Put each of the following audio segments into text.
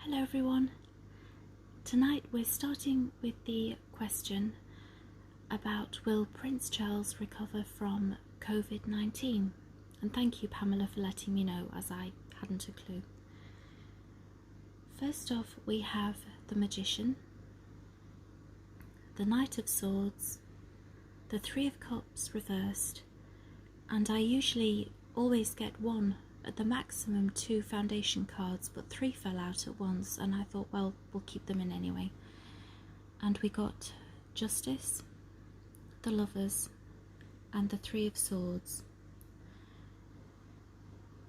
Hello everyone. Tonight we're starting with the question about will Prince Charles recover from COVID-19? And thank you, Pamela, for letting me know, as I hadn't a clue. First off, we have the Magician, the Knight of Swords, the Three of Cups reversed, and I usually always get one, at the maximum 2 foundation cards, but 3 fell out at once, and I thought, well, we'll keep them in anyway. And we got Justice, the Lovers, and the Three of Swords.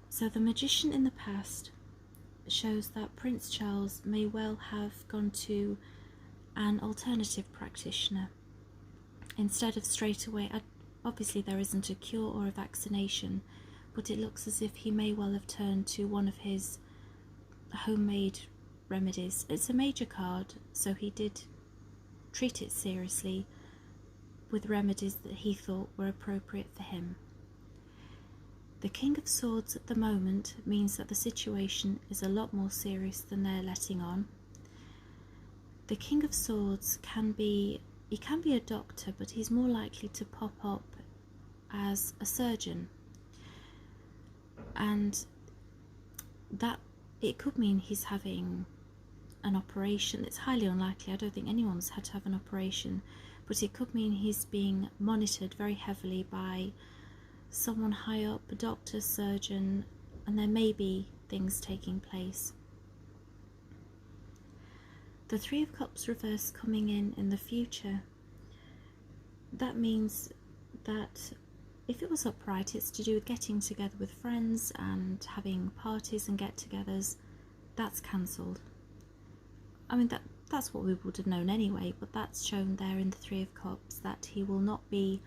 So the Magician in the past shows that Prince Charles may well have gone to an alternative practitioner instead of straight away. Obviously there isn't a cure or a vaccination, but it looks as if he may well have turned to one of his homemade remedies. It's a major card, so he did treat it seriously with remedies that he thought were appropriate for him. The King of Swords at the moment means that the situation is a lot more serious than they're letting on. The King of Swords can be a doctor, but he's more likely to pop up as a surgeon. And that it could mean he's having an operation. It's highly unlikely. I don't think anyone's had to have an operation, but it could mean he's being monitored very heavily by someone high up, a doctor, surgeon, and there may be things taking place. The Three of Cups reverse coming in the future, that means that if it was upright, it's to do with getting together with friends and having parties and get-togethers. That's cancelled. I mean, that's what we would have known anyway, but that's shown there in the Three of Cups, that he will not be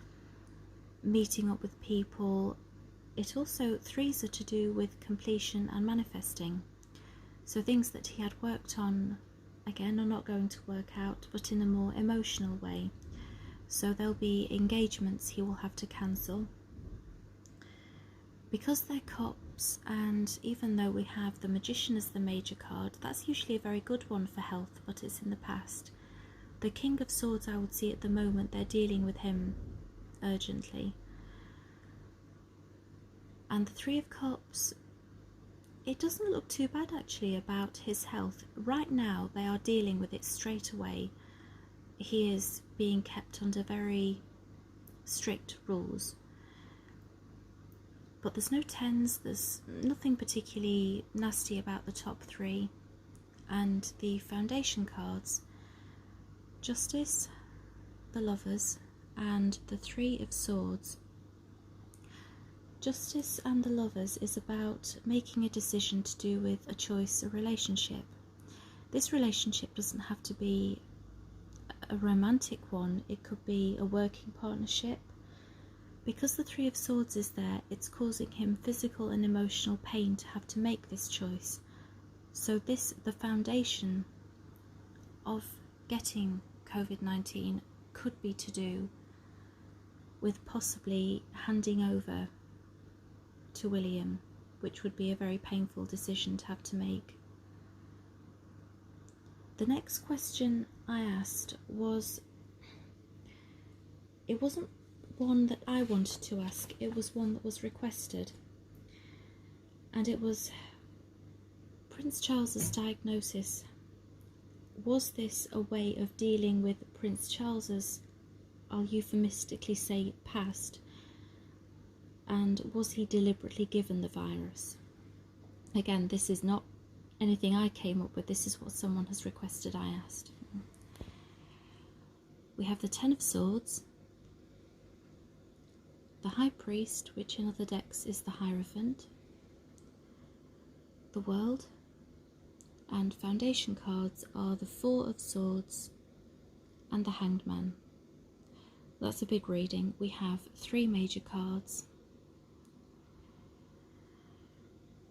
meeting up with people. It also, threes are to do with completion and manifesting. So things that he had worked on, again, are not going to work out, but in a more emotional way. So there'll be engagements he will have to cancel. Because they're cups, and even though we have the Magician as the major card, that's usually a very good one for health, but it's in the past. The King of Swords, I would see at the moment, they're dealing with him urgently. And the Three of Cups, it doesn't look too bad actually about his health. Right now they are dealing with it straight away. He is being kept under very strict rules. But there's no tens, there's nothing particularly nasty about the top 3. And the foundation cards, Justice, the Lovers, and the Three of Swords. Justice and the Lovers is about making a decision to do with a choice, a relationship. This relationship doesn't have to be a romantic one, it could be a working partnership. Because the Three of Swords is there, it's causing him physical and emotional pain to have to make this choice. So the foundation of getting COVID-19 could be to do with possibly handing over to William, which would be a very painful decision to have to make. The next question I asked was, it wasn't one that I wanted to ask, it was one that was requested, and it was Prince Charles's diagnosis. Was this a way of dealing with Prince Charles's, I'll euphemistically say, past, and was he deliberately given the virus? Again, this is not anything I came up with, this is what someone has requested I asked. We have the Ten of Swords, the High Priest, which in other decks is the Hierophant, the World, and foundation cards are the Four of Swords and the Hanged Man. That's a big reading. We have 3 major cards.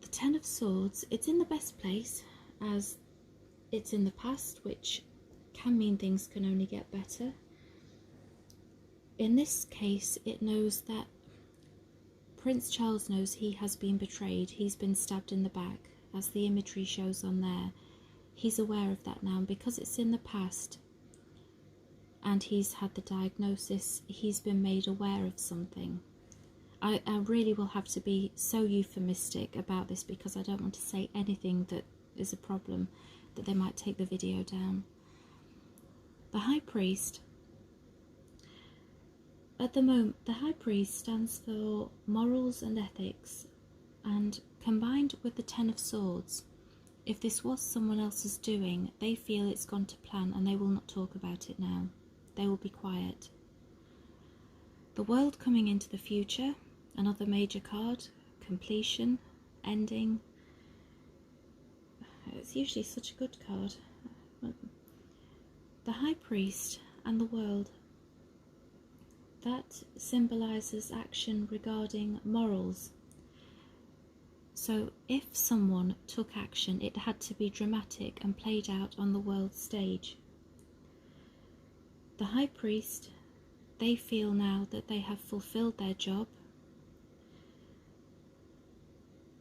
The Ten of Swords, it's in the best place, as it's in the past, which can mean things can only get better. In this case, it knows that Prince Charles knows he has been betrayed. He's been stabbed in the back, as the imagery shows on there. he's aware of that now, and because it's in the past and he's had the diagnosis, he's been made aware of something. I really will have to be so euphemistic about this because I don't want to say anything that is a problem, that they might take the video down. The High Priest, at the moment, the High Priest stands for morals and ethics, and combined with the Ten of Swords, if this was someone else's doing, they feel it's gone to plan and they will not talk about it now. They will be quiet. The World coming into the future, another major card, completion, ending. It's usually such a good card. The High Priest and the World, that symbolises action regarding morals. So if someone took action, it had to be dramatic and played out on the world stage. The High Priest, they feel now that they have fulfilled their job.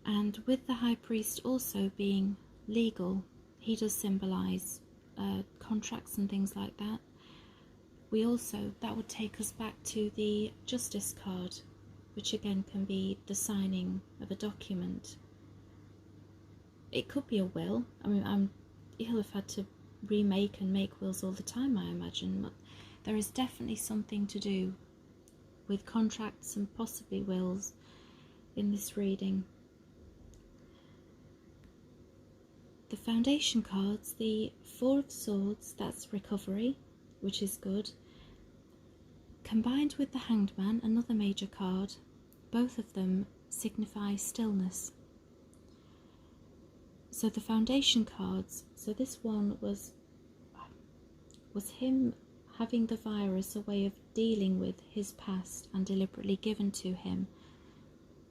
And with the High Priest also being legal, he does symbolise contracts and things like that. We also, that would take us back to the Justice card, which again can be the signing of a document. It could be a will. I mean, he'll have had to remake and make wills all the time, I imagine, but there is definitely something to do with contracts and possibly wills in this reading. The foundation cards, the Four of Swords, that's recovery, which is good. Combined with the Hanged Man, another major card, both of them signify stillness. So the foundation cards, so this one was him having the virus, a way of dealing with his past and deliberately given to him.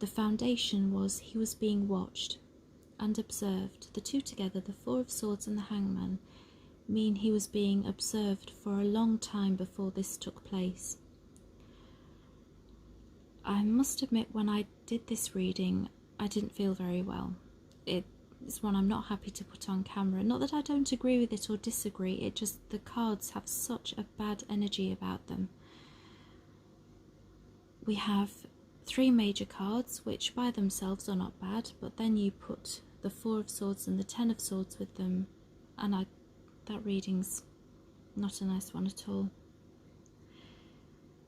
The foundation was he was being watched and observed. The two together, the Four of Swords and the Hangman, mean he was being observed for a long time before this took place. I must admit, when I did this reading, I didn't feel very well. It's one I'm not happy to put on camera. Not that I don't agree with it or disagree, it just, the cards have such a bad energy about them. We have three major cards, which by themselves are not bad, but then you put the Four of Swords and the Ten of Swords with them, and that reading's not a nice one at all.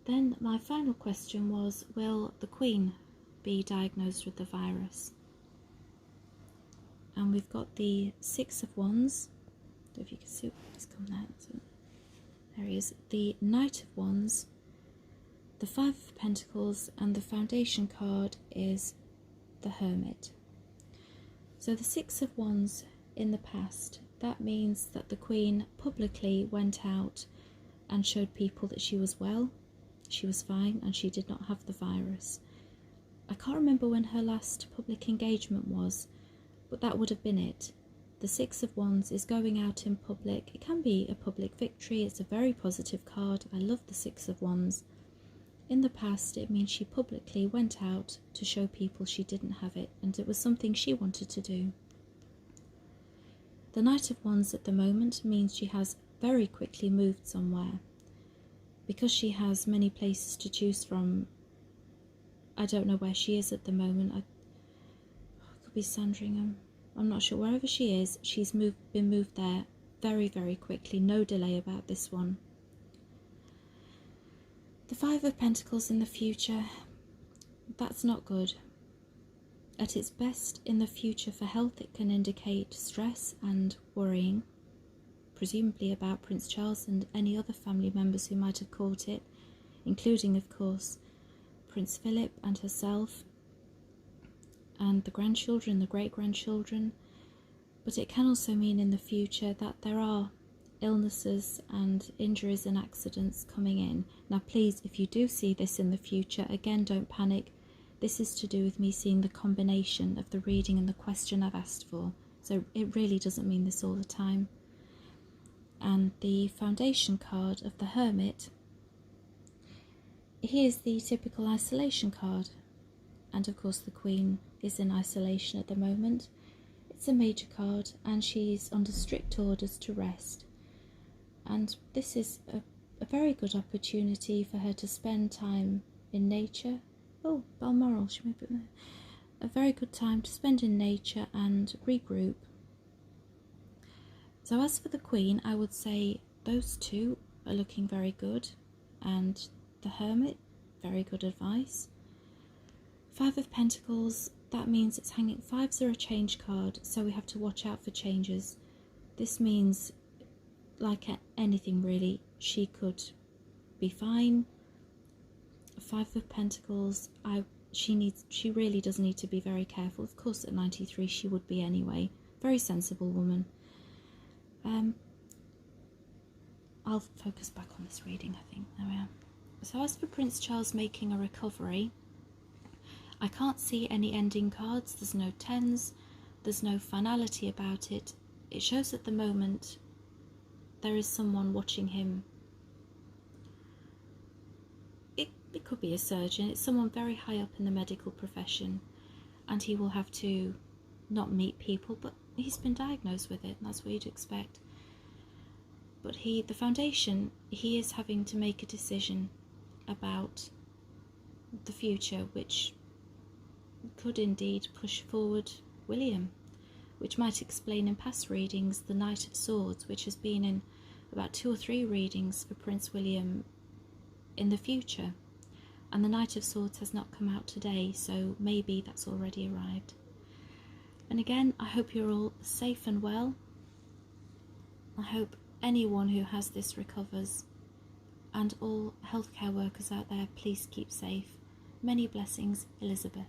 Then my final question was, will the Queen be diagnosed with the virus? And we've got the Six of Wands. I don't know if you can see, it's come there. So there he is. The Knight of Wands, the Five of Pentacles, and the foundation card is the Hermit. So the Six of Wands in the past, that means that the Queen publicly went out and showed people that she was well, she was fine, and she did not have the virus. I can't remember when her last public engagement was, but that would have been it. The Six of Wands is going out in public. It can be a public victory. It's a very positive card. I love the Six of Wands. In the past, it means she publicly went out to show people she didn't have it, and it was something she wanted to do. The Knight of Wands at the moment means she has very quickly moved somewhere. Because she has many places to choose from, I don't know where she is at the moment. It could be Sandringham. I'm not sure. Wherever she is, she's been moved there very, very quickly. No delay about this one. The Five of Pentacles in the future, that's not good. At its best in the future for health, it can indicate stress and worrying, presumably about Prince Charles and any other family members who might have caught it, including, of course, Prince Philip and herself, and the grandchildren, the great-grandchildren. But it can also mean in the future that there are illnesses and injuries and accidents coming in. Now please, if you do see this in the future, again, don't panic. This is to do with me seeing the combination of the reading and the question I've asked for. So it really doesn't mean this all the time. And the foundation card of the Hermit, here's the typical isolation card. And of course the Queen is in isolation at the moment. It's a major card, and she's under strict orders to rest. And this is a very good opportunity for her to spend time in nature. Oh, Balmoral, she may put there. A very good time to spend in nature and regroup. So as for the Queen, I would say those two are looking very good, and the Hermit, very good advice. Five of Pentacles, that means it's hanging. Fives are a change card, so we have to watch out for changes. This means, like anything really, she could be fine. Five of Pentacles, she really does need to be very careful. Of course, at 93 she would be anyway. Very sensible woman. I'll focus back on this reading, I think. There we are. So as for Prince Charles making a recovery, I can't see any ending cards. There's no tens. There's no finality about it. It shows at the moment there is someone watching him. It could be a surgeon. It's someone very high up in the medical profession, and he will have to not meet people, but he's been diagnosed with it, and that's what you'd expect. But the foundation, he is having to make a decision about the future, which could indeed push forward William, which might explain in past readings the Knight of Swords, which has been in about 2 or 3 readings for Prince William in the future. And the Knight of Swords has not come out today, so maybe that's already arrived. And again, I hope you're all safe and well. I hope anyone who has this recovers, and all healthcare workers out there, please keep safe. Many blessings, Elizabeth.